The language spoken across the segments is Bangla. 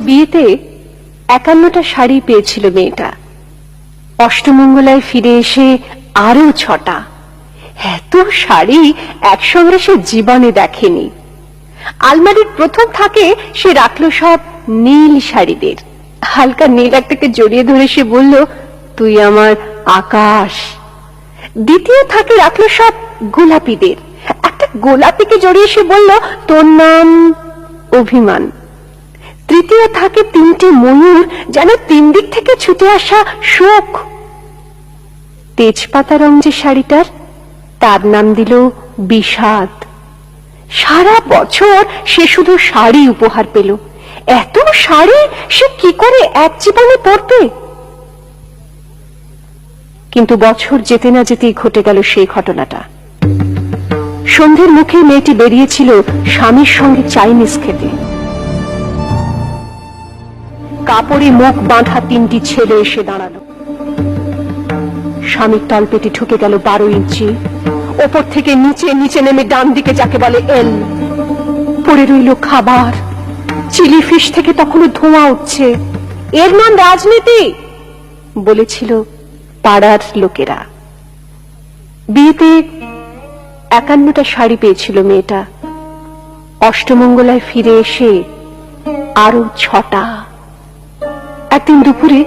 বিয়েতে ৫১টা শাড়ি পেয়েছিল মেয়েটা। অষ্টমঙ্গলায় ফিরে এসে আরো ৬টা। এত শাড়ি একসঙ্গে সে জীবনে দেখেনি। আলমারির প্রথম থাকে সে রাখলো সব নীল শাড়িদের। হালকা নীল একটাকে জড়িয়ে ধরে সে বলল, তুই আমার আকাশ। দ্বিতীয় থাকে রাখলো সব গোলাপিদের। একটা গোলাপিকে জড়িয়ে সে বলল, তোর নাম অভিমান। তৃতীয় থাকে ৩টে ময়ূর, যেন ৩ দিক থেকে ছুটে আসা সুখ। তেজপাতা রং যে শাড়িটার, তার নাম দিল বিষাদ। সারা বছর সে শুধু শাড়ি উপহার পেল। এত শাড়ি সে কি করে এক জীবনে পরবে? কিন্তু বছর যেতে না যেতেই ঘটে গেল সেই ঘটনাটা। সন্ধ্যের মুখে মেয়েটি বেরিয়েছিল স্বামীর সঙ্গে চাইনিজ খেতে। কাপড়ে মুখ বাঁধা ৩টি ছেলে এসে দাঁড়ালো। স্বামীর তলপেটে ঢুকে গেল ১২ ইঞ্চি। ওপর থেকে নিচে নিচে নেমে ডান দিকে যাকে বলে এল। পড়ে রইল খাবার। চিলি ফিশ থেকে তখনও ধোঁয়া উঠছে। এর নাম রাজনীতি, বলেছিল পাড়ার লোকেরা। বিয়েতে ৫১টা শাড়ি পেয়েছিল মেয়েটা। অষ্টমঙ্গলায় ফিরে এসে আরো ৬টা। একদিন দুপুরে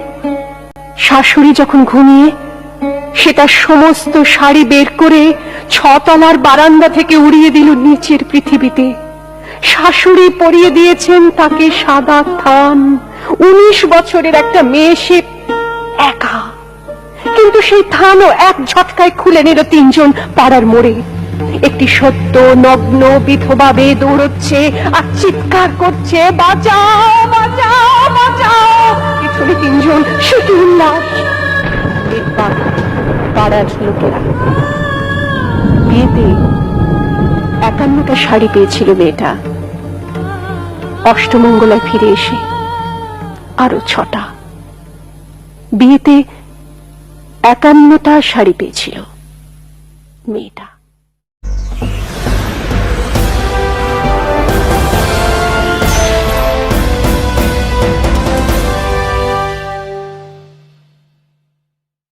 শাশুড়ি যখন ঘুমিয়ে, সে তার সমস্ত শাড়ি বের করে ৬তলার বারান্দা থেকে উড়িয়ে দিল নিচের পৃথিবীতে। শাশুড়ি পরিয়ে দিয়েছেন তাকে সাদা থান। ১৯ বছরের একটা মেয়ে সে একা। কিন্তু সেই থানও এক ঝটকায় খুলে নিল ৩ জন পাড়ার মোড়ে। একটি সত্য নগ্ন বিধবা মেয়ে দৌড়চ্ছে আর চিৎকার করছে, বাঁচাও বাঁচাও বাঁচাও। পিছনে ৩ জন, সেটি উল্লাস। পাড়ার লোকেরা। বিয়েতে ৫১টা শাড়ি পেয়েছিল মেয়েটা। অষ্টমঙ্গলায় ফিরে এসে আরো ৬টা। বিয়েতে ৫১টা শাড়ি পেয়েছিল মেয়েটা।